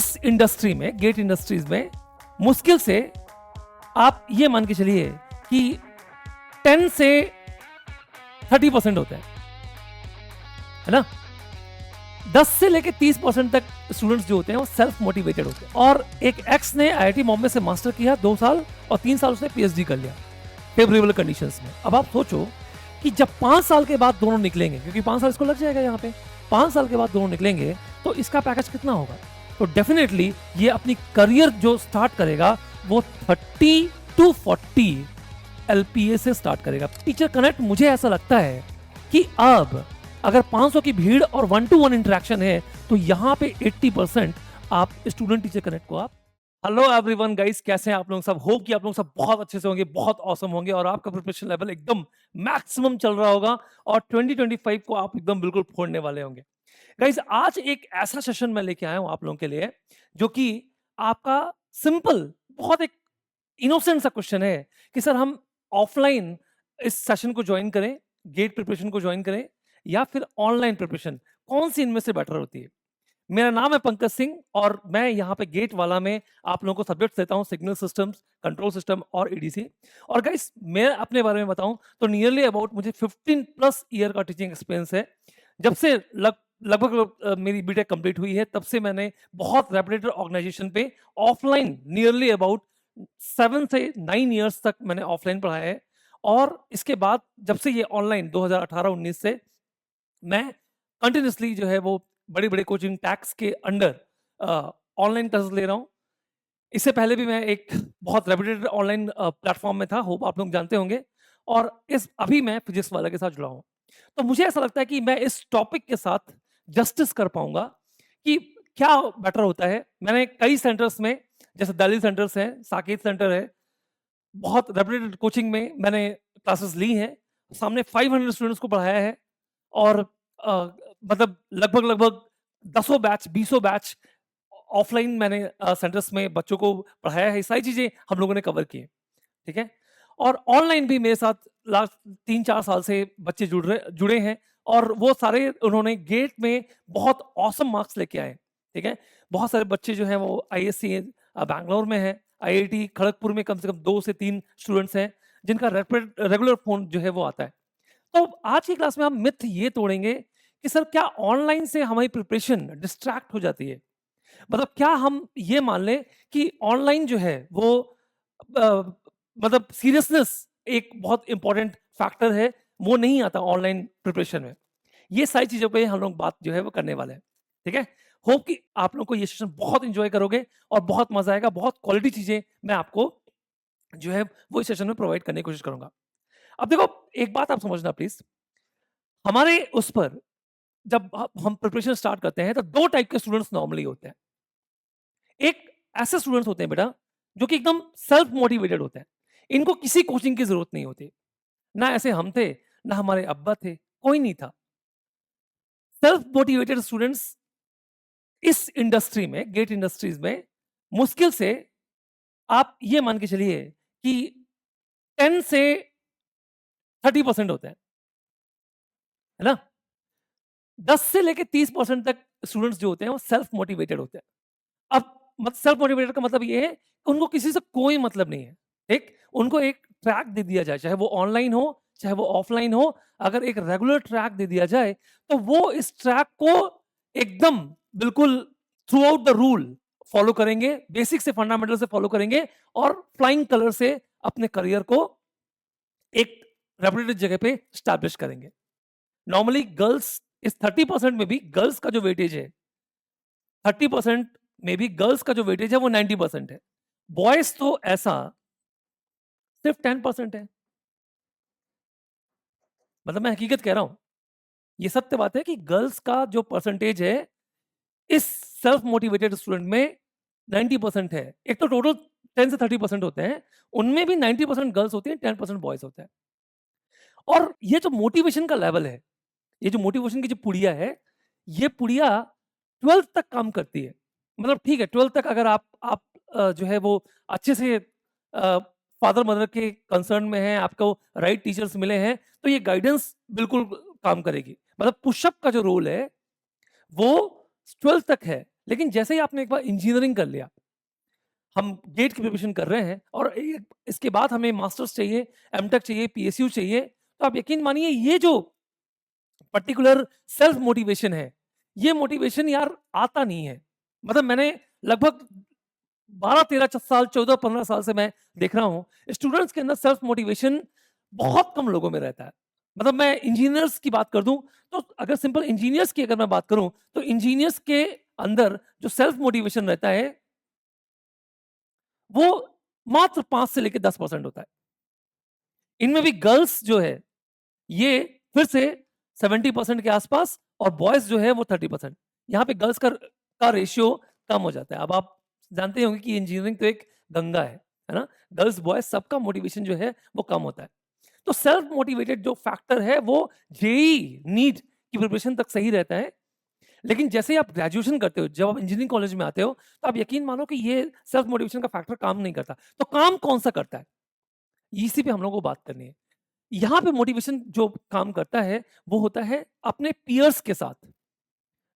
इस इंडस्ट्री में, gate industries में मुश्किल से आप ये मान के चलिए कि 10 से 30% होता है ना। 10 से लेके 30% तक स्टूडेंट्स जो होते हैं वो सेल्फ मोटिवेटेड होते हैं। और एक एक्स ने आईआईटी बॉम्बे से मास्टर किया 2 साल और 3 साल उसने पीएचडी कर लिया फेवरेबल कंडीशंस में। अब आप सोचो कि जब 5 साल के बाद दोनों निकलेंगे, क्योंकि 5 साल इसको लग जाएगा यहाँ पे, 5 साल के बाद दोनों निकलेंगे तो इसका पैकेज कितना होगा। तो डेफिनेटली ये अपनी करियर जो स्टार्ट करेगा वो 30 to 40 एलपीए से स्टार्ट करेगा। टीचर कनेक्ट मुझे ऐसा लगता है कि अब अगर 500 की भीड़ और 1-to-1 इंटरेक्शन है तो यहाँ पे 80% आप स्टूडेंट टीचर कनेक्ट को आप। हेलो एवरीवन गाइस, कैसे हैं आप लोग सब। होप कि आप लोग सब बहुत अच्छे से होंगे, बहुत ऑसम होंगे और आपका प्रिपरेशन लेवल एकदम मैक्सिमम चल रहा होगा और 2025 को आप एकदम बिल्कुल फोड़ने वाले होंगे। गाइस, आज एक ऐसा सेशन मैं लेके आया हूं आप लोगों के लिए जो कि आपका सिंपल, बहुत एक इनोसेंट सा क्वेश्चन है कि सर हम ऑफलाइन इस सेशन को ज्वाइन करें, गेट प्रिपरेशन को ज्वाइन करें या फिर ऑनलाइन प्रिपरेशन, कौन सी इनमें से बेटर होती है। मेरा नाम है पंकज सिंह और मैं यहाँ पे गेट वाला में आप लोगों को सब्जेक्ट देता हूँ, सिग्नल सिस्टम्स, कंट्रोल सिस्टम और ईडीसी। और गाइस, मैं अपने बारे में बताऊं तो नियरली अबाउट मुझे 15+ ईयर का टीचिंग एक्सपीरियंस है। जब से लगभग मेरी बीटेक कंप्लीट हुई है तब से मैंने बहुत रेपुटेड ऑर्गेनाइजेशन पे ऑफलाइन नियरली अबाउट 7 से 9 ईयर्स तक मैंने ऑफलाइन पढ़ाया है। और इसके बाद जब से ये ऑनलाइन 2018-19 से मैं कंटिन्यूसली जो है वो बड़े बड़े कोचिंग टैक्स के अंडर ऑनलाइन क्लासेस ले रहा हूँ। इससे पहले भी मैं एक बहुत रेपुटेड ऑनलाइन प्लेटफॉर्म में था, होप आप लोग जानते होंगे। और अभी मैं फिजिक्स वाला के साथ जुड़ा हूँ। तो मुझे ऐसा लगता है कि मैं इस टॉपिक के साथ जस्टिस कर पाऊंगा कि क्या बेटर होता है। मैंने कई सेंटर्स में, जैसे दिल्ली सेंटर्स हैं, साकेत सेंटर है, बहुत रेपुटेड कोचिंग में मैंने क्लासेस ली हैं, सामने 500 स्टूडेंट्स को पढ़ाया है और मतलब लगभग दसों बैच, 20 बैच ऑफलाइन मैंने सेंटर्स में बच्चों को पढ़ाया है। ये सारी चीजें हम लोगों ने कवर की है, ठीक है। और ऑनलाइन भी मेरे साथ लास्ट 3-4 साल से बच्चे जुड़े हैं और वो सारे उन्होंने गेट में बहुत औसम मार्क्स लेके आए, ठीक है। बहुत सारे बच्चे जो हैं वो आईएससी बैंगलोर में है, आईआईटी खड़गपुर में कम से कम 2 से 3 स्टूडेंट्स हैं जिनका रेगुलर फोन जो है वो आता है। तो आज की क्लास में हम मिथ ये तोड़ेंगे कि सर क्या ऑनलाइन से हमारी प्रिपरेशन डिस्ट्रैक्ट हो जाती है। मतलब क्या हम ये मान लें कि ऑनलाइन जो है वो मतलब सीरियसनेस एक बहुत इंपॉर्टेंट फैक्टर है, वो नहीं आता ऑनलाइन प्रिपरेशन में। ये सारी चीजों पे हम लोग बात जो है वो करने वाले हैं, ठीक है। होप कि आप लोग को ये सेशन बहुत इंजॉय करोगे और बहुत मजा आएगा। बहुत क्वालिटी चीजें मैं आपको जो है वो इस सेशन में प्रोवाइड करने की कोशिश करूंगा। अब देखो, एक बात आप समझना प्लीज, हमारे उस पर जब हम प्रिपरेशन स्टार्ट करते हैं तो 2 टाइप के स्टूडेंट्स नॉर्मली होते हैं। एक ऐसे स्टूडेंट्स होते हैं बेटा जो कि एकदम सेल्फ मोटिवेटेड होते हैं, इनको किसी कोचिंग की जरूरत नहीं होती। ना ऐसे हम थे, ना हमारे अब्बा थे, कोई नहीं था। सेल्फ मोटिवेटेड स्टूडेंट्स इस इंडस्ट्री में, गेट इंडस्ट्रीज में मुश्किल से आप ये मान के चलिए कि 10 से 30% होते हैं, है ना। 10 से लेके 30% तक स्टूडेंट्स जो होते हैं वो सेल्फ मोटिवेटेड होते हैं। अब सेल्फ मोटिवेटेड का मतलब ये है कि उनको किसी से कोई मतलब नहीं है, ठीक। उनको एक ट्रैक दे दिया जाए, चाहे वो ऑनलाइन हो चाहे वो ऑफलाइन हो, अगर एक रेगुलर ट्रैक दे दिया जाए तो वो इस ट्रैक को एकदम बिल्कुल through out the rule follow करेंगे, बेसिक से फंडामेंटल से फॉलो करेंगे और फ्लाइंग कलर से अपने करियर को एक रेपुटेड जगह पे स्टैब्लिश करेंगे। नॉर्मली गर्ल्स, इस 30% में भी गर्ल्स का जो वेटेज है, 30% में भी गर्ल्स का जो वेटेज है वो 90% है। बॉयज तो ऐसा सिर्फ 10% है। मतलब मैं हकीकत कह रहा हूं, ये सत्य बात है कि गर्ल्स का जो परसेंटेज है इस सेल्फ मोटिवेटेड स्टूडेंट में 90% है। एक तो टोटल 10 से 30% होते हैं, उनमें भी 90% गर्ल्स होती हैं, 10% बॉयज होते हैं। और ये जो मोटिवेशन का लेवल है, ये जो मोटिवेशन की जो पुड़िया है, ये पुड़िया 12th तक काम करती है। मतलब ठीक है, 12th तक अगर आप जो है वो अच्छे से फादर मदर के कंसर्न में हैं, आपको राइट टीचर्स मिले हैं, तो ये गाइडेंस बिल्कुल काम करेगी। मतलब पुशअप का जो रोल है वो 12th तक है। लेकिन जैसे ही आपने एक बार इंजीनियरिंग कर लिया, हम गेट की प्रिपरेशन कर रहे हैं और इसके बाद हमें मास्टर्स चाहिए, एमटेक चाहिए, पीएसयू चाहिए, तो आप यकीन मानिए ये जो पर्टिकुलर सेल्फ मोटिवेशन है, ये मोटिवेशन यार आता नहीं है। मतलब मैंने लगभग 12-13 साल, 14-15 साल से मैं देख रहा हूँ, स्टूडेंट्स के अंदर सेल्फ मोटिवेशन बहुत कम लोगों में रहता है। मतलब मैं इंजीनियर्स की बात कर दूं, तो अगर सिंपल इंजीनियर्स की अगर मैं बात करूं, तो इंजीनियर्स के अंदर जो सेल्फ मोटिवेशन रहता है, वो मात्र 5 से लेकर 10% होता है। इनमें भी गर्ल्स जो है, ये फिर से 70% के आसपास, और बॉयज जो है वो 30%। यहाँ पे गर्ल्स का रेशियो कम हो जाता है। अब आप जानते होंगे कि इंजीनियरिंग तो एक गंगा है ना? गर्ल्स बॉयज सबका मोटिवेशन जो है वो कम होता है। तो सेल्फ मोटिवेटेड जो फैक्टर है वो जेई नीट की प्रिपरेशन तक सही रहता है, लेकिन जैसे ही आप ग्रेजुएशन करते हो, जब आप इंजीनियरिंग कॉलेज में आते हो, तो आप यकीन मानो कि ये सेल्फ मोटिवेशन का फैक्टर काम नहीं करता। तो काम कौन सा करता है, इसी पे हम लोगों को बात करनी है। यहाँ पे मोटिवेशन जो काम करता है, वो होता है अपने पियर्स के साथ,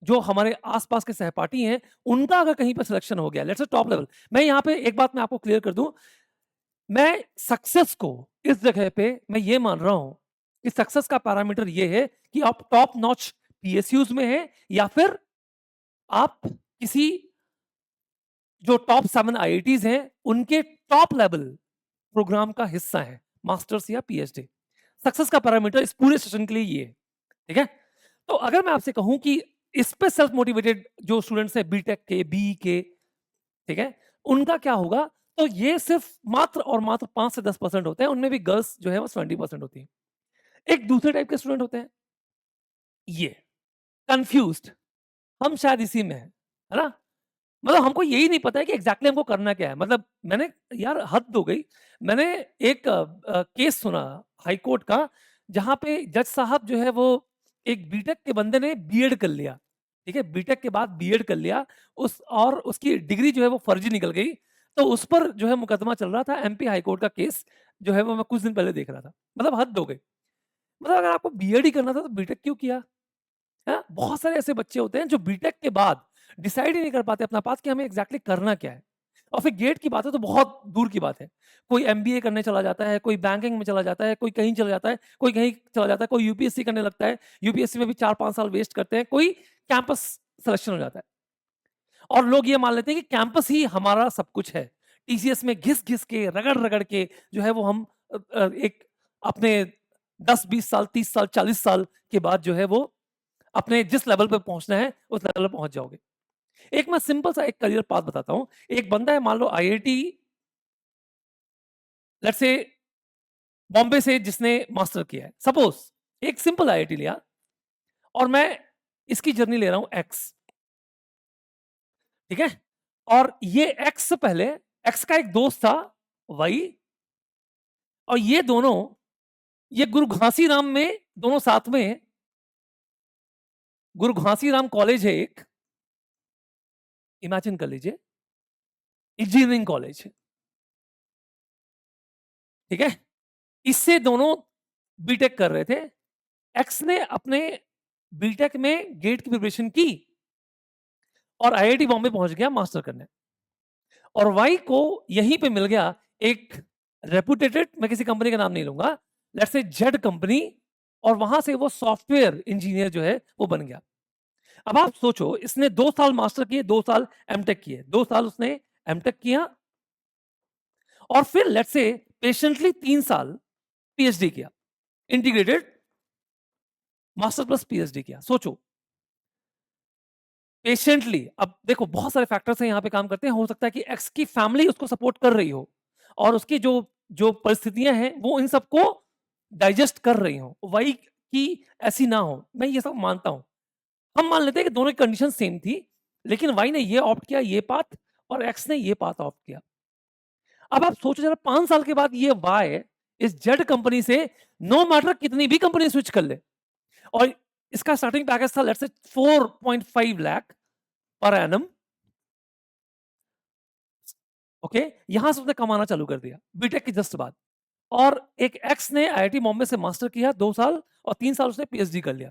जो हमारे आसपास के सहपाठी हैं, उनका अगर कहीं पर सिलेक्शन हो गया, लेट्स से टॉप लेवल। मैं यहाँ पे एक बात मैं आपको क्लियर कर दूं, मैं सक्सेस को इस जगह पे मैं ये मान रहा हूं कि सक्सेस का पैरामीटर ये है कि आप टॉप नॉच पीएसयूज में हैं, या फिर आप किसी जो टॉप 7 आईआईटीज हैं उनके टॉप लेवल प्रोग्राम का हिस्सा है, मास्टर्स या पीएचडी। सक्सेस का पैरामीटर इस पूरे सेशन के लिए ये है, ठीक है? तो अगर मैं आपसे कहूं कि इस पे सेल्फ मोटिवेटेड जो स्टूडेंट्स हैं, बीटेक के, बी के, ठीक है, उनका क्या होगा? तो ये सिर्फ मात्र और मात्र 5 से 10% होते हैं, उनमें भी गर्ल्स जो है वो 20% होती है। एक दूसरे टाइप के स्टूडेंट होते हैं, ये कंफ्यूज्ड, हम शायद इसी में है ना? मतलब हमको यही नहीं पता है कि एग्जैक्टली हमको करना क्या है। मतलब मैंने, यार हद हो गई, मैंने एक केस सुना हाई कोर्ट का, जहां पे जज साहब जो है वो, एक बीटेक के बंदे ने बीएड कर लिया, ठीक है, बीटेक के बाद बीएड कर लिया, उस और उसकी डिग्री जो है वो फर्जी निकल गई, तो उस पर जो है मुकदमा चल रहा था, एमपी हाई कोर्ट का केस जो है वो मैं कुछ दिन पहले देख रहा था। मतलब हद हो गई। मतलब अगर आपको बीएड ही करना था तो बीटेक क्यों किया? है? बहुत सारे ऐसे बच्चे होते हैं जो बीटेक के बाद डिसाइड ही नहीं कर पाते अपना पाथ कि हमें एग्जैक्टली करना क्या है। और फिर गेट की बात है तो बहुत दूर की बात है। कोई एमबीए करने चला जाता है, कोई बैंकिंग में चला जाता है, कोई कहीं चला जाता है, कोई कहीं चला जाता है, कोई यूपीएससी करने लगता है, यूपीएससी में भी 4-5 साल वेस्ट करते हैं, कोई कैंपस सिलेक्शन हो जाता है। और लोग ये मान लेते हैं कि कैंपस ही हमारा सब कुछ है। टीसीएस में घिस घिस के, रगड़ रगड़ के जो है वो हम एक अपने 10-20 साल, 30 साल, 40 साल के बाद जो है वो अपने जिस लेवल पे पहुंचना है उस लेवल पे पहुंच जाओगे। एक मैं सिंपल सा एक करियर पाथ बताता हूं। एक बंदा है, मान लो आईआईटी लेट्स से बॉम्बे से, जिसने मास्टर किया है, सपोज एक सिंपल आईआईटी लिया, और मैं इसकी जर्नी ले रहा हूं एक्स, ठीक है? और ये एक्स से पहले एक्स का एक दोस्त था वाई, और ये दोनों, ये गुरु घासी राम में दोनों साथ में, गुरु घासी राम कॉलेज है एक, इमेजिन कर लीजिए, इंजीनियरिंग कॉलेज है, ठीक है? इससे दोनों बीटेक कर रहे थे। एक्स ने अपने बीटेक में गेट की प्रिपरेशन की और आईआईटी बॉम्बे पहुंच गया मास्टर करने, और वाई को यहीं पे मिल गया एक रेपुटेटेड, मैं किसी कंपनी का नाम नहीं लूंगा, लेट्स से जेड कंपनी, और वहां से वो सॉफ्टवेयर इंजीनियर जो है वो बन गया। अब आप सोचो, इसने 2 साल मास्टर किए, 2 साल एमटेक किए, 2 साल उसने एमटेक किया, और फिर लेट्स से पेशेंटली 3 साल पीएचडी किया, इंटीग्रेटेड मास्टर प्लस पीएचडी किया। सोचो पेशेंटली। अब देखो बहुत सारे फैक्टर्स हैं यहाँ पे काम करते हैं, हो सकता है कि एक्स की फैमिली उसको सपोर्ट कर रही हो, और उसकी जो जो परिस्थितियां हैं वो इन सबको डाइजेस्ट कर रही हो, वाई की ऐसी ना हो, मैं ये सब मानता हूं। हम मान लेते हैं कि दोनों की कंडीशन सेम थी, लेकिन वाई ने ये ऑप्ट किया ये पाथ, और एक्स ने ये पाथ ऑप्ट किया। अब आप सोचो जरा, 5 साल के बाद ये वाई इस जेड कंपनी से, नो मैटर कितनी भी कंपनी स्विच कर ले, और इसका स्टार्टिंग पैकेज था let's say 4.5 lakh per annum, okay, यहां से उसने कमाना चालू कर दिया बीटेक के जस्ट बाद। और एक एक्स ने आईआईटी बॉम्बे से मास्टर किया 2 साल, और 3 साल उसने पीएचडी कर लिया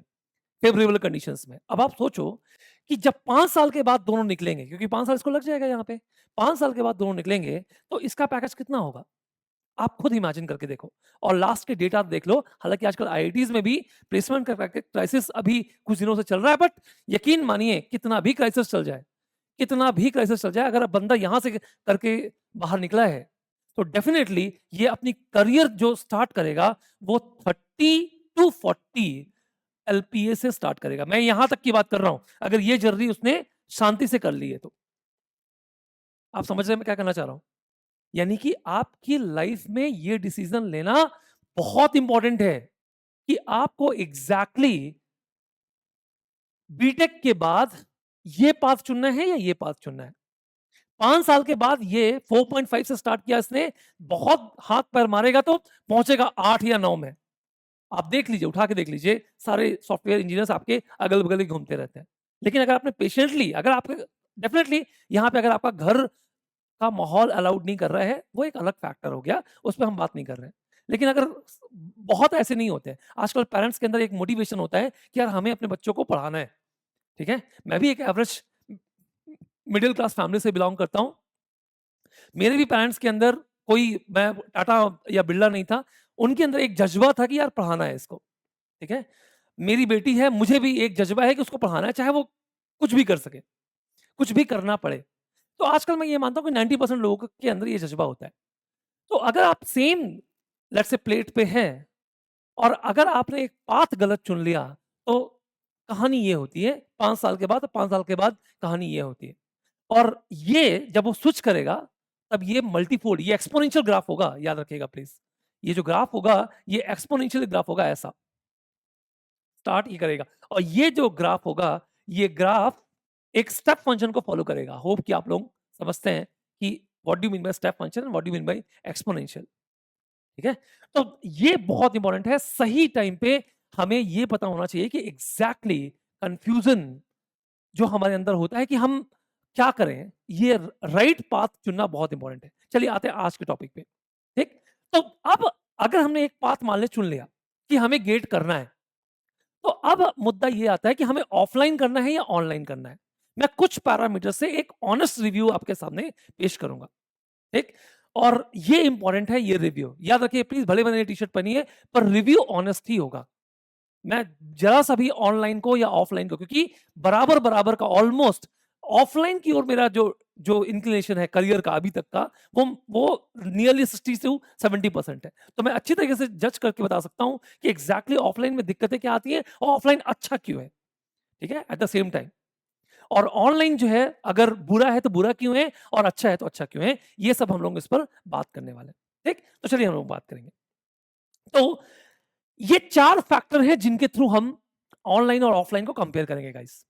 फेवरेबल कंडीशंस में। अब आप सोचो कि जब 5 साल के बाद दोनों निकलेंगे, क्योंकि 5 साल इसको लग जाएगा यहाँ पे, 5 साल के बाद दोनों निकलेंगे, तो इसका पैकेज कितना होगा? आप खुद इमेजिन करके देखो और लास्ट के डेटा देख लो। हालाँकि आजकल आईआईटीज़ में भी प्लेसमेंट का क्राइसिस अभी कुछ दिनों से चल रहा है, बट यकीन मानिए कितना भी क्राइसिस चल जाए, कितना भी क्राइसिस चल जाए, अगर बंदा यहाँ से करके बाहर निकला है, तो डेफिनिटली ये अपनी करियर जो स्टार्ट करेगा, वो 30 टू 40 एलपीए से स्टार्ट करेगा। मैं यहाँ तक की बात कर रहा हूँ, अगर ये जर्नी उसने शांति से कर ली है तो। आप समझ रहे हैं मैं क्या कहना चाह रहा हूँ? यानी कि आपकी लाइफ में ये डिसीजन लेना बहुत इंपॉर्टेंट है कि आपको एग्जैक्टली बीटेक के बाद ये पाथ चुनना है या ये पाथ चुनना है। 5 साल के बाद ये 4.5 से स्टार्ट किया इसने, बहुत हाथ पैर मारेगा तो पहुंचेगा 8 या 9 में। आप देख लीजिए, उठा के देख लीजिए, सारे सॉफ्टवेयर इंजीनियर्स आपके अगल बगल ही घूमते रहते हैं। लेकिन अगर आपने पेशेंटली, अगर आपके डेफिनेटली यहाँ पे अगर आपका घर का माहौल अलाउड नहीं कर रहा है, वो एक अलग फैक्टर हो गया, उस पे हम बात नहीं कर रहे हैं। लेकिन अगर बहुत ऐसे नहीं होते हैं, आजकल पेरेंट्स के अंदर एक मोटिवेशन होता है कि यार हमें अपने बच्चों को पढ़ाना है, ठीक है? मैं भी एक एवरेज मिडिल क्लास फैमिली से बिलॉन्ग करता हूँ। मेरे भी पेरेंट्स के अंदर कोई, मैं टाटा या बिरला नहीं था, उनके अंदर एक जज्बा था कि यार पढ़ाना है इसको, ठीक है? मेरी बेटी है, मुझे भी एक जज्बा है कि उसको पढ़ाना है, चाहे वो कुछ भी कर सके, कुछ भी करना पड़े। तो आजकल मैं ये मानता हूँ कि 90% लोगों के अंदर ये जज्बा होता है। तो अगर आप सेम लेट्स से प्लेट पे हैं और अगर आपने एक पाथ गलत चुन लिया, तो कहानी ये होती है 5 साल के बाद, 5 साल के बाद कहानी ये होती है। और ये जब वो स्विच करेगा, तब ये मल्टीफोल्ड, ये एक्सपोनेंशियल ग्राफ होगा, याद रखिएगा प्लीज। ये जो ग्राफ होगा, ये एक्सपोनेंशियल ग्राफ होगा, ऐसा स्टार्ट ही करेगा। और ये जो ग्राफ होगा, ये ग्राफ एक स्टेप फंक्शन को फॉलो करेगा। होप कि आप लोग समझते हैं कि what do you mean by step function and what do you mean by exponential, ठीक है? तो ये बहुत इंपॉर्टेंट है, सही टाइम पे हमें ये पता होना चाहिए कि एग्जैक्टली कंफ्यूजन जो हमारे अंदर होता है कि हम क्या करें, ये राइट पाथ चुनना बहुत इंपॉर्टेंट है। चलिए आते हैं आज के टॉपिक पे, ठीक? तो अब अगर हमने एक पाथ मान ले चुन लिया कि हमें गेट करना है, तो अब मुद्दा ये आता है कि हमें ऑफलाइन करना है या ऑनलाइन करना है। मैं कुछ पैरामीटर से एक ऑनेस्ट रिव्यू आपके सामने पेश करूंगा, ठीक? और ये इंपॉर्टेंट है, ये रिव्यू याद रखिए प्लीज। भले मैंने टी शर्ट पहनी है, पर रिव्यू ऑनेस्ट ही होगा। मैं जरा सा भी ऑनलाइन को या ऑफलाइन को, क्योंकि बराबर बराबर का ऑलमोस्ट ऑफलाइन की ओर मेरा जो जो इंक्लिनेशन है करियर का अभी तक का, वो नियरली 60 से 70% है। तो मैं अच्छी तरीके से जज करके बता सकता हूं कि एग्जैक्टली ऑफलाइन में दिक्कतें क्या आती है और ऑफलाइन अच्छा क्यों है, ठीक है, एट द सेम टाइम। और ऑनलाइन जो है अगर बुरा है तो बुरा क्यों है और अच्छा है तो अच्छा क्यों है, ये सब हम लोग इस पर बात करने वाले हैं, ठीक? तो चलिए हम लोग बात करेंगे। तो ये 4 फैक्टर हैं जिनके थ्रू हम ऑनलाइन और ऑफलाइन को कंपेयर करेंगे गाइस।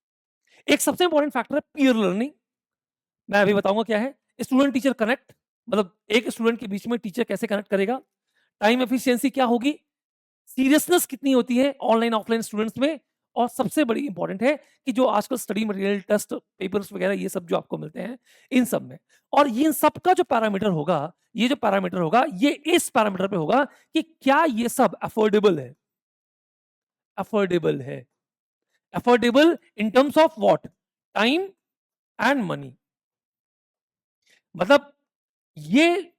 एक सबसे इंपॉर्टेंट फैक्टर है पीयर लर्निंग। मैं अभी बताऊंगा क्या है। स्टूडेंट टीचर कनेक्ट, मतलब एक स्टूडेंट के बीच में टीचर कैसे कनेक्ट करेगा। टाइम एफिशिएंसी क्या होगी, सीरियसनेस कितनी होती है ऑनलाइन ऑफलाइन स्टूडेंट्स में। और सबसे बड़ी इंपॉर्टेंट है कि जो आजकल स्टडी मटेरियल, टेस्ट पेपर्स वगैरह ये सब जो आपको मिलते हैं इन सब में, और ये इन सब का जो पैरामीटर होगा, ये जो पैरामीटर होगा, ये इस पैरामीटर पे होगा कि क्या ये सब अफोर्डेबल है। अफोर्डेबल है, affordable in terms of what, time and money. मतलब ये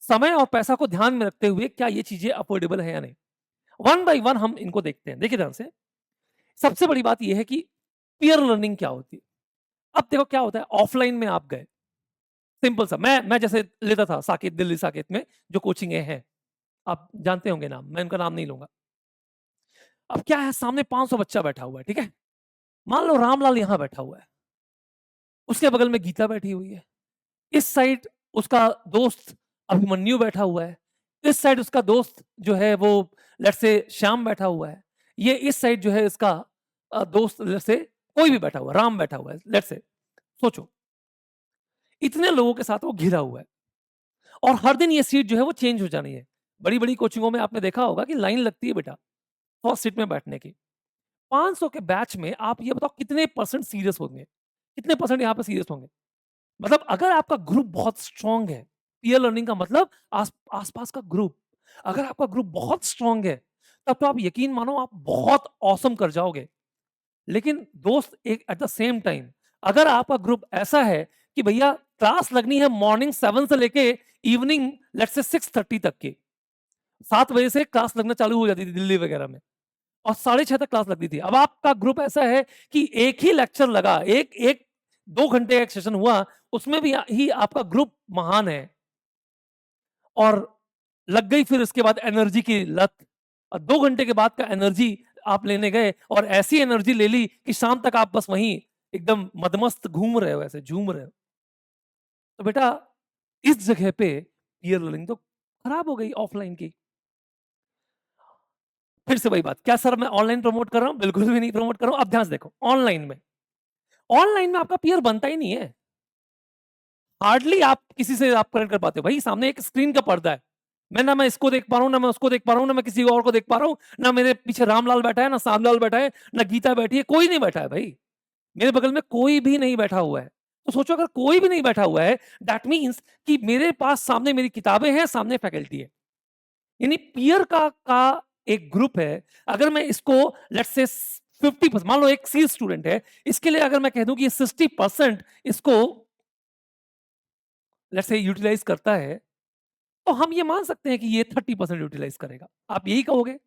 समय और पैसा को ध्यान में रखते हुए क्या ये चीजें अफोर्डेबल है या नहीं। वन बाय वन हम इनको देखते हैं, देखिए ध्यान से। सबसे बड़ी बात यह है कि पीयर लर्निंग क्या होती है। अब देखो क्या होता है, ऑफलाइन में आप गए, सिंपल सा, मैं जैसे लेता था साकेत, दिल्ली साकेत में जो कोचिंग है, आप जानते होंगे नाम, मैं उनका नाम नहीं लूंगा। अब क्या है, सामने 500 बच्चा बैठा हुआ है, ठीक है? मान लो रामलाल यहां बैठा हुआ है, उसके बगल में गीता बैठी हुई है, इस साइड उसका दोस्त अभिमन्यु बैठा हुआ है, इस साइड उसका दोस्त जो है वो लेट्स से श्याम बैठा हुआ है, ये इस साइड जो है इसका दोस्त लेट्स से कोई भी बैठा हुआ है, राम बैठा हुआ है लेट्स से। सोचो इतने लोगों के साथ वो घिरा हुआ है और हर दिन ये सीट जो है वो चेंज हो जानी है। बड़ी बड़ी कोचिंगों में आपने देखा होगा कि लाइन लगती है बेटा फर्स्ट सीट में बैठने की। 500 के बैच में आप ये बताओ कितने परसेंट सीरियस होंगे, कितने परसेंट यहाँ पे सीरियस होंगे। मतलब अगर आपका ग्रुप बहुत स्ट्रांग है, पीयर लर्निंग का मतलब आसपास का ग्रुप, अगर आपका ग्रुप बहुत स्ट्रांग है, तब तो आप यकीन मानो आप बहुत औसम कर जाओगे। लेकिन दोस्त एक एट द सेम टाइम, अगर आपका ग्रुप ऐसा है कि भैया क्लास लगनी है मॉर्निंग 7 से लेके इवनिंग लेट्स से 6:30 तक की, 7 बजे से क्लास लगना चालू हो जाती थी दिल्ली वगैरह में, और 6:30 तक क्लास लगती थी। अब आपका ग्रुप ऐसा है कि एक ही लेक्चर लगा, एक एक 2 घंटे का एक सेशन हुआ, उसमें भी ही आपका ग्रुप महान है, और लग गई फिर उसके बाद एनर्जी की लत, और 2 घंटे के बाद का एनर्जी आप लेने गए और ऐसी एनर्जी ले ली कि शाम तक आप बस वहीं एकदम मदमस्त घूम रहे हो, ऐसे झूम रहे हो। तो बेटा इस जगह पे पीयर लर्निंग तो खराब हो गई ऑफलाइन की। फिर से वही बात, क्या सर मैं ऑनलाइन प्रमोट कर रहा हूं? बिल्कुल भी नहीं प्रमोट कर रहा हूं। अब ध्यान से देखो, ऑनलाइन में आपका पीयर बनता ही नहीं है। हार्डली आप किसी से आप कनेक्ट कर पाते हो। भाई सामने एक स्क्रीन का पर्दा है, मैं इसको देख पा रहा हूं, ना मैं उसको देख पा रहा हूं, ना मैं किसी और को देख पा रहा हूं, ना मेरे पीछे रामलाल बैठा है, ना श्यामलाल बैठा है, ना गीता बैठी है, कोई नहीं बैठा है भाई। मेरे बगल में कोई भी नहीं बैठा हुआ है। तो सोचो अगर कोई भी नहीं बैठा हुआ है, दैट मीन्स कि मेरे पास सामने मेरी किताबें हैं, सामने फैकल्टी है। यानी पीयर का एक ग्रुप है। अगर मैं इसको लेट्स से 50%, मान लो एक सी स्टूडेंट है, इसके लिए अगर मैं कह दूं कि 60% इसको लेट्स से यूटिलाइज करता है, तो हम ये मान सकते हैं कि ये 30% यूटिलाइज करेगा। आप यही कहोगे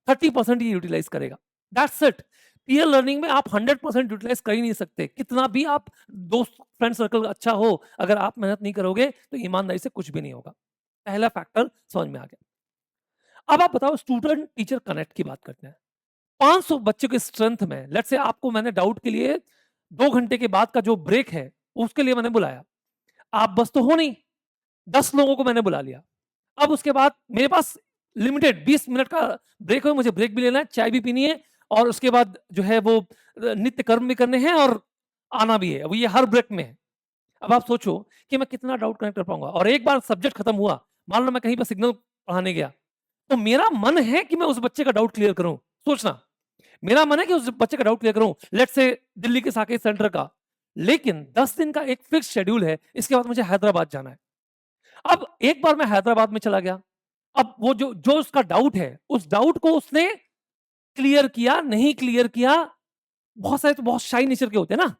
30% ये यूटिलाइज करेगा, दैट्स इट। पीयर लर्निंग में आप 100% यूटिलाइज कर ही नहीं सकते, कितना भी आप दोस्त फ्रेंड सर्कल अच्छा हो, अगर आप मेहनत नहीं करोगे तो ईमानदारी से कुछ भी नहीं होगा। पहला फैक्टर समझ में आ गया। अब आप बताओ स्टूडेंट टीचर कनेक्ट की बात करते हैं। 500 बच्चों के स्ट्रेंथ में लेट्स से आपको मैंने डाउट के लिए 2 घंटे के बाद का जो ब्रेक है उसके लिए मैंने बुलाया, आप बस तो हो नहीं, 10 लोगों को मैंने बुला लिया। अब उसके बाद मेरे पास लिमिटेड 20 मिनट का ब्रेक है, मुझे ब्रेक भी लेना है, चाय भी पीनी है, और उसके बाद जो है वो नित्य कर्म भी करने हैं और आना भी है, अब ये हर ब्रेक में है। अब आप सोचो कि मैं कितना डाउट कनेक्ट कर पाऊंगा, और एक बार सब्जेक्ट खत्म हुआ, मान लो मैं कहीं पर सिग्नल पढ़ाने गया, तो मेरा मन है कि मैं उस बच्चे का डाउट क्लियर करूं। सोचना, मेरा मन है कि उस बच्चे का डाउट क्लियर करूं, लेट्स से दिल्ली के साकेत सेंटर का, लेकिन 10 दिन का एक फिक्स शेड्यूल है, इसके बाद मुझे हैदराबाद जाना है। अब एक बार मैं हैदराबाद में चला गया, अब वो जो जो उसका डाउट है, उस डाउट को उसने क्लियर किया नहीं क्लियर किया, बहुत सारे तो बहुत शाई नेचर के होते हैं ना,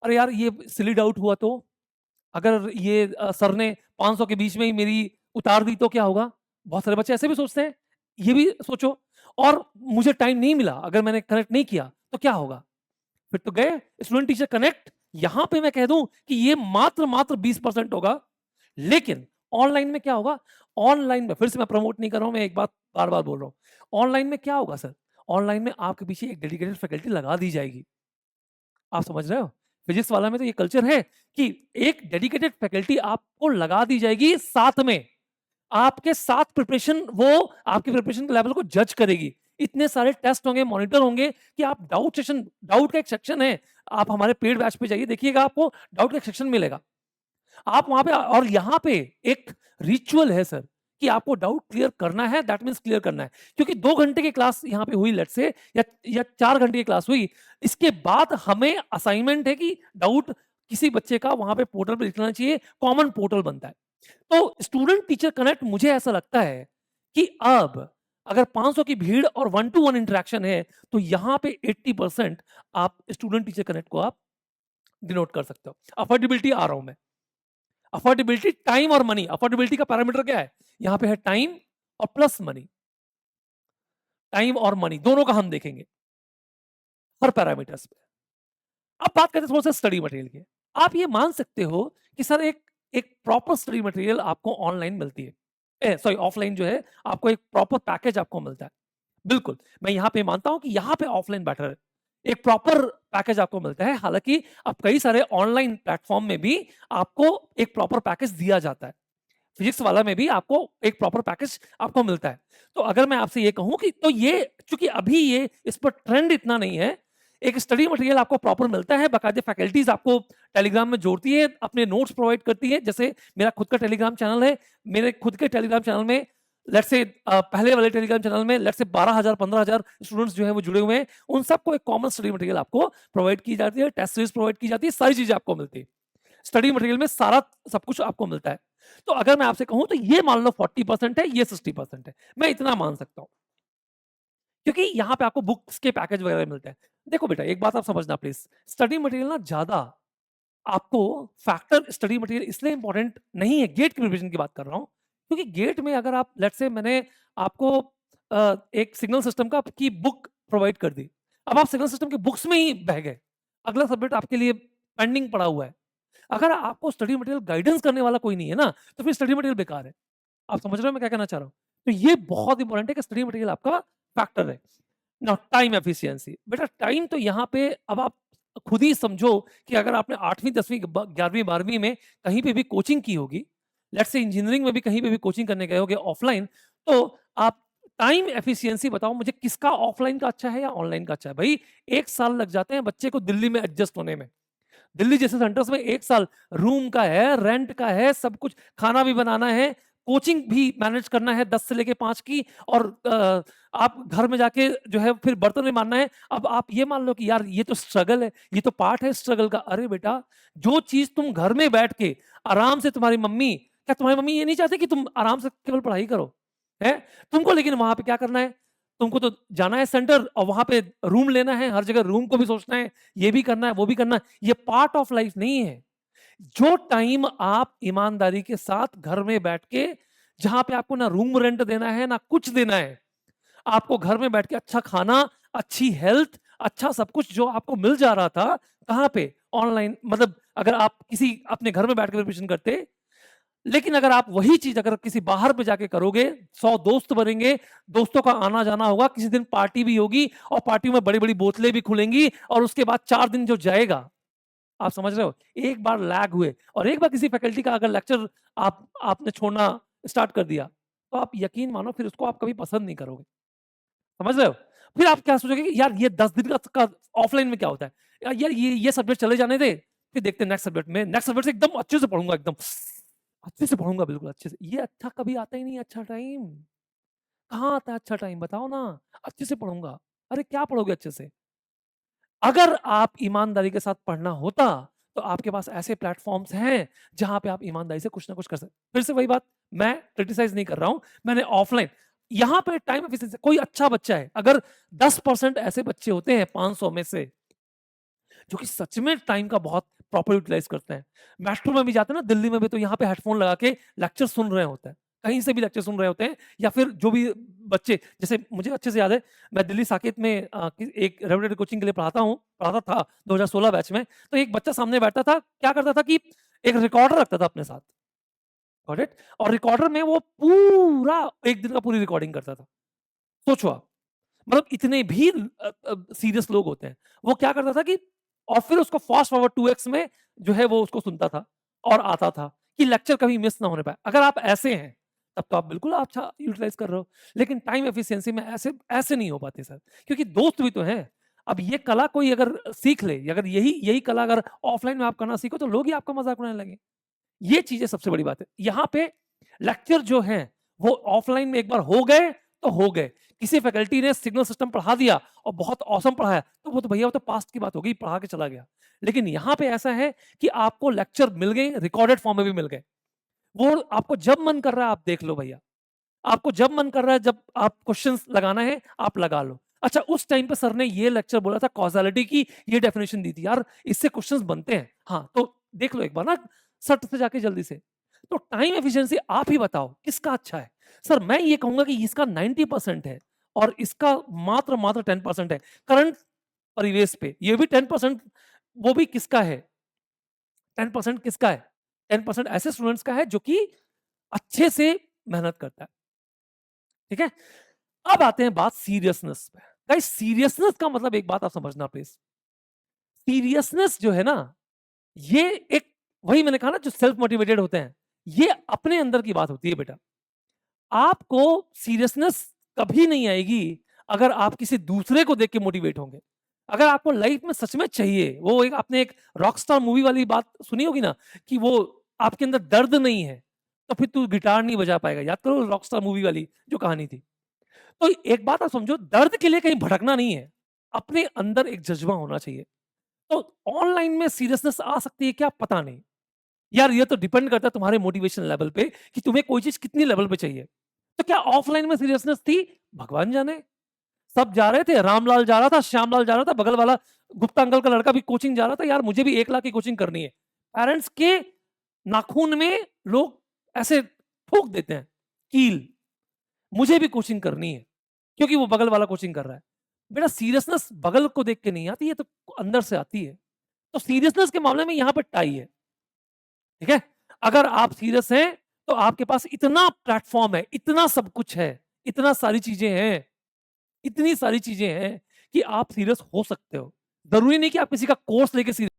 अरे यार ये सिली डाउट हुआ तो, अगर ये सर ने 500 के बीच में ही मेरी उतार दी तो क्या होगा? बहुत सारे बच्चे ऐसे भी सोचते हैं, ये भी सोचो। और मुझे टाइम नहीं मिला, अगर मैंने कनेक्ट नहीं किया तो क्या होगा? फिर तो गए स्टूडेंट टीचर कनेक्ट। यहां पे मैं कह दूं कि ये मात्र मात्र 20% होगा। लेकिन ऑनलाइन में क्या होगा? ऑनलाइन में फिर से मैं प्रमोट नहीं कर रहा हूं, मैं एक बात बार बार बोल रहा हूं, ऑनलाइन में क्या होगा सर? ऑनलाइन में आपके पीछे एक डेडिकेटेड फैकल्टी लगा दी जाएगी। आप समझ रहे हो? फिजिक्स वाला में तो ये कल्चर है कि एक डेडिकेटेड फैकल्टी आपको लगा दी जाएगी, साथ में आपके साथ प्रिपरेशन, वो आपकी प्रिपरेशन के लेवल को जज करेगी। इतने सारे टेस्ट होंगे, मॉनिटर होंगे कि आप डाउट का एक सेक्शन है, आप हमारे पेड बैच पे जाइए, देखिएगा आपको डाउट का एक सेक्शन मिलेगा। आप वहां पे, और यहां पे एक रिचुअल है सर कि आपको डाउट क्लियर करना है, दैट मींस क्लियर करना है। क्योंकि 2 घंटे की क्लास यहां पे हुई लेट्स से, या 4 घंटे की क्लास हुई, इसके बाद हमें असाइनमेंट है कि डाउट किसी बच्चे का वहां पे पोर्टल पे लिखना चाहिए, कॉमन पोर्टल बनता है। तो स्टूडेंट टीचर कनेक्ट, मुझे ऐसा लगता है कि अब अगर 500 की भीड़ और 1-to-1 इंटरेक्शन है, तो यहां पे 80% आप स्टूडेंट टीचर कनेक्ट को आप डिनोट कर सकते हो। अफोर्डेबिलिटी आ रहा हूं मैं, अफोर्डेबिलिटी, टाइम और मनी। अफोर्डेबिलिटी का पैरामीटर क्या है? यहां पे है टाइम और प्लस मनी। टाइम और मनी दोनों का हम देखेंगे हर पैरामीटर्स पे। अब बात करते हैं थोड़ा सा स्टडी मटेरियल की। आप ये मान सकते हो कि सर एक एक प्रॉपर स्टडी मटेरियल आपको ऑनलाइन मिलती है, सॉरी ऑफलाइन जो है, आपको एक प्रॉपर पैकेज आपको मिलता है। बिल्कुल, मैं यहाँ पे मानता हूं कि यहाँ पे ऑफलाइन बेटर है, एक प्रॉपर पैकेज आपको मिलता है। हालांकि अब कई सारे ऑनलाइन प्लेटफॉर्म में भी आपको एक प्रॉपर पैकेज दिया जाता है, फिजिक्स वाला में भी आपको एक प्रॉपर पैकेज आपको मिलता है। तो अगर मैं आपसे ये कहूं कि, तो ये चूंकि अभी ये इस पर ट्रेंड इतना नहीं है, एक स्टडी मटेरियल आपको प्रॉपर मिलता है, बाकायदे फैकल्टीज आपको टेलीग्राम में जोड़ती है, अपने नोट्स प्रोवाइड करती है। जैसे मेरा खुद का टेलीग्राम चैनल है, मेरे खुद के टेलीग्राम चैनल में लेट्स से पहले वाले टेलीग्राम चैनल में लेट्स से 12,000 15,000 स्टूडेंट्स जो है वो जुड़े हुए हैं, उन सबको एक कॉमन स्टडी मटेरियल आपको प्रोवाइड की जाती है, टेस्ट सीरीज प्रोवाइड की जाती है, सारी चीजें आपको मिलती है। स्टडी मटेरियल में सारा सब कुछ आपको मिलता है। तो अगर मैं आपसे कहूं तो ये मान लो 40% है, ये 60% है, मैं इतना मान सकता हूं। क्योंकि यहाँ पे आपको बुक्स के पैकेज वगैरह मिलते हैं। देखो बेटा, एक बात आप समझना प्लीज, स्टडी मटेरियल ना ज्यादा आपको फैक्टर स्टडी मटेरियल इसलिए इंपॉर्टेंट नहीं है, गेट की प्रिपरेशन की बात कर रहा हूँ, क्योंकि गेट में अगर आप लेट्स से मैंने आपको एक सिग्नल सिस्टम का की बुक प्रोवाइड कर दी, अब आप सिग्नल सिस्टम के बुक्स में ही बह गए, अगला सब्जेक्ट आपके लिए पेंडिंग पड़ा हुआ है। अगर आपको स्टडी मटेरियल गाइडेंस करने वाला कोई नहीं है ना, तो फिर स्टडी मटेरियल बेकार है। आप समझ रहे हो मैं क्या कहना चाह रहा हूँ? तो ये बहुत इंपॉर्टेंट है कि स्टडी मटेरियल आपका फैक्टर है। नाउ टाइम एफिशिएंसी, बेटा टाइम तो यहाँ पे अब आप खुद ही समझो कि अगर आपने 8वीं 10वीं 11वीं 12वीं में कहीं पे भी कोचिंग की होगी, लेट्स से इंजीनियरिंग में भी कहीं पे भी कोचिंग करने गए होगे ऑफलाइन, तो आप टाइम एफिशिएंसी बताओ मुझे, किसका ऑफलाइन का अच्छा है या ऑनलाइन का अच्छा है? भाई 1 साल लग जाते हैं बच्चे को दिल्ली में एडजस्ट होने में। दिल्ली जैसे सेंटर्स में 1 साल रूम का है, रेंट का है, सब कुछ, खाना भी बनाना है, कोचिंग भी मैनेज करना है 10 से लेके 5 की, और आप घर में जाके जो है फिर बर्तन भी मांजना है। अब आप ये मान लो कि यार ये तो स्ट्रगल है, ये तो पार्ट है स्ट्रगल का। अरे बेटा, जो चीज़ तुम घर में बैठ के आराम से तुम्हारी मम्मी, क्या तुम्हारी मम्मी ये नहीं चाहती कि तुम आराम से केवल पढ़ाई करो? हैं? तुमको लेकिन वहाँ पे क्या करना है? तुमको तो जाना है सेंटर और वहाँ पे रूम लेना है, हर जगह रूम को भी सोचना है, ये भी करना है, वो भी करना है। ये पार्ट ऑफ लाइफ नहीं है। जो टाइम आप ईमानदारी के साथ घर में बैठ के, जहां पे आपको ना रूम रेंट देना है ना कुछ देना है, आपको घर में बैठ के अच्छा खाना, अच्छी हेल्थ, अच्छा सब कुछ जो आपको मिल जा रहा था, कहां पे? ऑनलाइन। मतलब अगर आप किसी अपने घर में बैठ के प्रिपरेशन करते, लेकिन अगर आप वही चीज अगर किसी बाहर पे जाके करोगे, 100 दोस्त बनेंगे, दोस्तों का आना जाना होगा, किसी दिन पार्टी भी होगी और पार्टी में बड़ी बड़ी बोतलें भी खुलेंगी, और उसके बाद 4 दिन जो जाएगा, आप समझ रहे हो? एक बार लैग हुए और एक बार किसी फैकल्टी का अगर लेक्चर आपने छोड़ना स्टार्ट कर दिया, तो आप यकीन मानो फिर उसको आप कभी पसंद नहीं करोगे। समझ रहे हो? फिर आप क्या सोचोगे कि यार ये 10 दिन का ऑफलाइन में क्या होता है? यार ये सब्जेक्ट चले जाने दे, फिर देखते हैं नेक्स्ट सब्जेक्ट में, नेक्स्ट सब्जेक्ट से एकदम अच्छे से पढ़ूंगा, एकदम अच्छे से पढ़ूंगा, बिल्कुल अच्छे से। ये अच्छा कभी आता ही नहीं है, अच्छा टाइम। कहाँ आता है अच्छा टाइम, बताओ ना? अच्छे से पढ़ूंगा। अरे क्या पढ़ोगे अच्छे से? अगर आप ईमानदारी के साथ पढ़ना होता, तो आपके पास ऐसे प्लेटफॉर्म्स हैं जहां पे आप ईमानदारी से कुछ ना कुछ कर सकते। फिर से वही बात, मैं क्रिटिसाइज नहीं कर रहा हूं, मैंने ऑफलाइन यहां पे टाइम एफिशिएंसी, कोई अच्छा बच्चा है, अगर 10% ऐसे बच्चे होते हैं 500 में से जो कि सच में टाइम का बहुत प्रॉपर यूटिलाइज करते हैं, मेट्रो में भी जाते हैं ना, दिल्ली में भी, तो यहाँ पे हेडफोन लगा के लेक्चर सुन रहे होते हैं, कहीं से भी लेक्चर सुन रहे होते हैं, या फिर जो भी बच्चे, जैसे मुझे अच्छे से याद है, मैं दिल्ली साकेत में एक रेगुलर कोचिंग के लिए पढ़ाता था 2016 बैच में। तो एक बच्चा सामने बैठता था, क्या करता था कि एक रिकॉर्डर रखता था अपने साथ, गॉट इट? और रिकॉर्डर में वो पूरा एक दिन का पूरी रिकॉर्डिंग करता था। सोचो आप, मतलब इतने भी सीरियस लोग होते हैं। वो क्या करता था कि, और फिर उसको फास्ट फॉरवर्ड 2x में जो है वो उसको सुनता था और आता था कि लेक्चर कभी मिस ना होने पाए। अगर आप ऐसे हैं, तब तो आप बिल्कुल अच्छा यूटिलाइज कर रहे हो। लेकिन टाइम एफिशिएंसी में ऐसे ऐसे नहीं हो पाते सर, क्योंकि दोस्त भी तो हैं। अब ये कला कोई अगर सीख ले, अगर यही यही कला अगर ऑफलाइन में आप करना सीखो, तो लोग ही आपका मजाक उड़ाने लगे। ये चीजें सबसे बड़ी बात है। यहाँ पे लेक्चर जो है वो ऑफलाइन में एक बार हो गए तो हो गए। किसी फैकल्टी ने सिग्नल सिस्टम पढ़ा दिया और बहुत औसम पढ़ाया, तो वो तो भैया वो तो पास्ट की बात होगी, पढ़ा के चला गया। लेकिन यहाँ पे ऐसा है कि आपको लेक्चर मिल गए, रिकॉर्डेड फॉर्म में भी मिल गए। वो आपको जब मन कर रहा है आप देख लो भैया, आपको जब मन कर रहा है, जब आप क्वेश्चंस लगाना है आप लगा लो। अच्छा, उस टाइम पे सर ने ये लेक्चर बोला था कॉजालिटी की, ये डेफिनेशन दी थी यार, इससे क्वेश्चंस बनते हैं, हाँ तो देख लो एक बार ना, सट से जाके जल्दी से। तो टाइम एफिशिएंसी आप ही बताओ किसका अच्छा है? सर मैं ये कहूंगा कि इसका 90% है और इसका मात्र मात्र 10% है। करंट परिवेश पे ये भी 10%, वो भी किसका है? 10% किसका है? 10% ऐसे स्टूडेंट्स का है जो कि अच्छे से मेहनत करता है। ठीक है, अब आते हैं बात सीरियसनेस पे। गाइस सीरियसनेस का मतलब एक बात आप समझना प्लीज, सीरियसनेस जो है ना, ये एक, वही मैंने कहा ना, जो सेल्फ मोटिवेटेड होते हैं, ये अपने अंदर की बात होती है बेटा। आपको सीरियसनेस कभी नहीं आएगी अगर आप किसी दूसरे को देख के मोटिवेट होंगे। अगर आपको लाइफ में सच में चाहिए, वो एक आपने एक रॉकस्टार मूवी वाली बात सुनी होगी ना, कि वो आपके अंदर दर्द नहीं है तो फिर तू गिटार नहीं बजा पाएगा। याद करो रॉकस्टार मूवी वाली जो कहानी थी। तो एक बात आप समझो, दर्द के लिए कहीं भटकना नहीं है, अपने अंदर एक जज्बा होना चाहिए। तो ऑनलाइन में सीरियसनेस आ सकती है क्या, पता नहीं यार, ये तो डिपेंड करता है तुम्हारे मोटिवेशन लेवल पे कि तुम्हें कोई चीज कितनी लेवल पे चाहिए। तो क्या ऑफलाइन में सीरियसनेस थी? भगवान जाने। सब जा रहे थे, रामलाल जा रहा था, श्यामलाल जा रहा था, बगल वाला गुप्ता अंकल का लड़का भी कोचिंग जा रहा था, यार मुझे भी 1 लाख की कोचिंग करनी है। पेरेंट्स के नाखून में लोग ऐसे ठोक देते हैं कील, मुझे भी कोचिंग करनी है क्योंकि वो बगल वाला कोचिंग कर रहा है। बेटा सीरियसनेस बगल को देख के नहीं आती, ये तो अंदर से आती है। तो सीरियसनेस के मामले में यहां पर टाई है, ठीक है। अगर आप सीरियस हैं तो आपके पास इतना प्लेटफॉर्म है, इतना सब कुछ है, इतना सारी चीजें हैं, इतनी सारी चीजें हैं कि आप सीरियस हो सकते हो। जरूरी नहीं कि आप किसी का कोर्स लेके सीरियस